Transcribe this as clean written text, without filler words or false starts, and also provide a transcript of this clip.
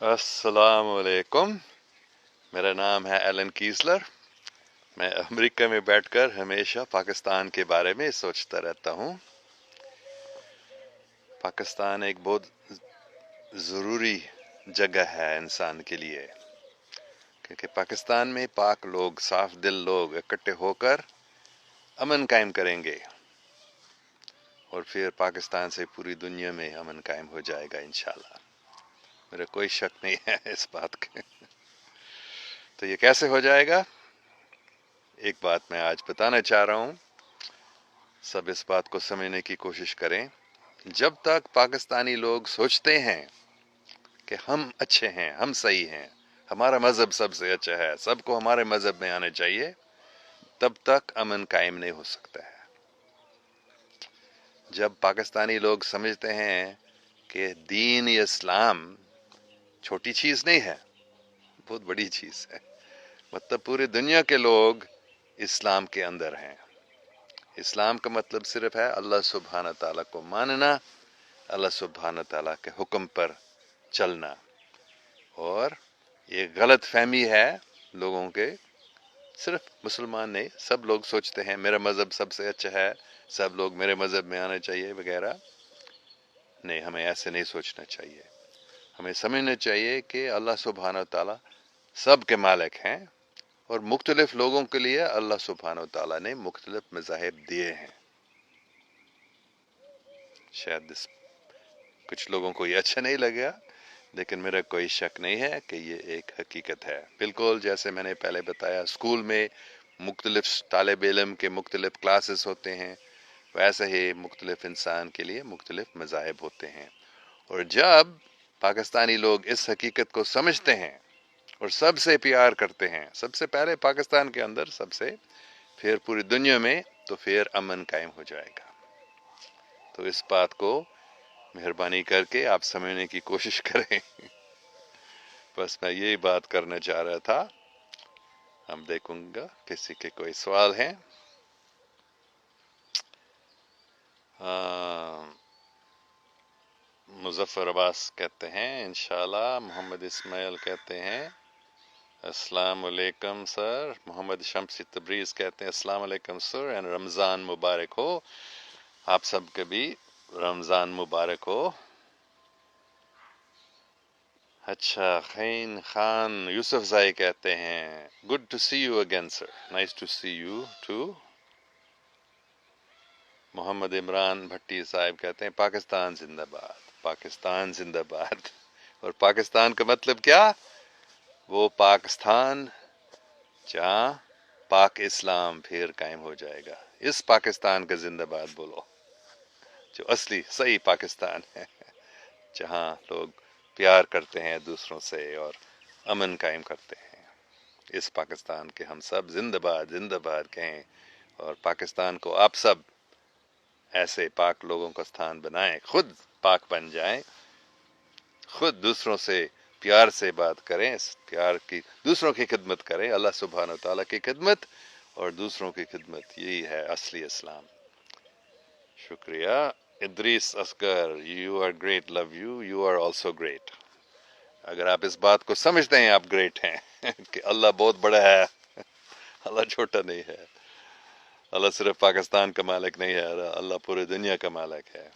अस्सलाम वालेकुम। मेरा नाम है एलन कीसलर। मैं अमेरिका में बैठकर हमेशा पाकिस्तान के बारे में सोचता रहता हूँ। पाकिस्तान एक बहुत ज़रूरी जगह है इंसान के लिए, क्योंकि पाकिस्तान में पाक लोग, साफ दिल लोग इकट्ठे होकर अमन कायम करेंगे और फिर पाकिस्तान से पूरी दुनिया में अमन कायम हो जाएगा इंशाल्लाह। मेरा कोई शक नहीं है इस बात के। तो ये कैसे हो जाएगा? एक बात मैं आज बताना चाह रहा हूँ, सब इस बात को समझने की कोशिश करें। जब तक पाकिस्तानी लोग सोचते हैं कि हम अच्छे हैं, हम सही हैं, हमारा मज़हब सबसे अच्छा है, सबको हमारे मज़हब में आना चाहिए, तब तक अमन कायम नहीं हो सकता है। जब पाकिस्तानी लोग समझते हैं कि दीन इस्लाम छोटी चीज़ नहीं है, बहुत बड़ी चीज़ है, मतलब पूरी दुनिया के लोग इस्लाम के अंदर हैं। इस्लाम का मतलब सिर्फ है अल्लाह सुब्हान ताला को मानना, अल्लाह सुब्हान ताला के हुक्म पर चलना। और ये गलत फहमी है लोगों के, सिर्फ मुसलमान नहीं, सब लोग सोचते हैं मेरा मज़हब सबसे अच्छा है, सब लोग मेरे मज़हब में आना चाहिए वगैरह। नहीं, हमें ऐसे नहीं सोचना चाहिए। हमें समझना चाहिए कि अल्लाह सुब्हान ताला सब के मालिक हैं और मुख्तलिफ लोगों के लिए अल्लाह सुब्हान ताला ने मुख्तलिफ मज़ाहिब दिए हैं। शायद कुछ लोगों को ये अच्छा नहीं लगेगा, लेकिन मेरा कोई शक नहीं है कि ये एक हकीकत है। बिल्कुल जैसे मैंने पहले बताया, स्कूल में मुख्तलिफ तालिब इल्म के मुख्तलिफ क्लासेस होते हैं, वैसे ही मुख्तलिफ इंसान के लिए मुख्तलिफ मज़ाहिब होते हैं। और जब पाकिस्तानी लोग इस हकीकत को समझते हैं और सबसे प्यार करते हैं, सबसे पहले पाकिस्तान के अंदर, सबसे फिर पूरी दुनिया में, तो फिर अमन कायम हो जाएगा। तो इस बात को मेहरबानी करके आप समझने की कोशिश करें। बस मैं यही बात करना चाह रहा था। हम देखूंगा किसी के कोई सवाल हैं। मुजफ्फर अब्बास कहते हैं इंशाल्लाह। मोहम्मद इस्माइल कहते हैं अस्सलाम वालेकुम सर। मोहम्मद शम्सी तबरीज कहते हैं अस्सलाम वालेकुम सर एंड रमज़ान मुबारक हो। आप सबके भी रमज़ान मुबारक हो। अच्छा, खैन खान यूसुफ ज़ाई कहते हैं good to see you again sir, nice to see you too. Mohammad Imran Bhatti sahab कहते हैं पाकिस्तान जिंदाबाद, पाकिस्तान जिंदाबाद। और पाकिस्तान का मतलब क्या? वो पाकिस्तान जहाँ पाक इस्लाम फिर कायम हो जाएगा। इस पाकिस्तान का जिंदाबाद बोलो, जो असली सही पाकिस्तान है, जहाँ लोग प्यार करते हैं दूसरों से और अमन कायम करते हैं। इस पाकिस्तान के हम सब जिंदाबाद जिंदाबाद कहें और पाकिस्तान को आप सब ऐसे पाक लोगों का स्थान बनाएं, खुद पाक बन जाएं, खुद दूसरों से प्यार से बात करें, प्यार की दूसरों की खिदमत करें, अल्लाह सुब्हान ताला की खिदमत और दूसरों की खिदमत, यही है असली इस्लाम। शुक्रिया। Idrees Asghar, you are great, love you, you are also great. अगर आप इस बात को समझते हैं आप ग्रेट हैं कि अल्लाह बहुत बड़ा है, अल्लाह छोटा नहीं है, अल्लाह सिर्फ पाकिस्तान का मालिक नहीं है, अल्लाह पूरी दुनिया का मालिक है।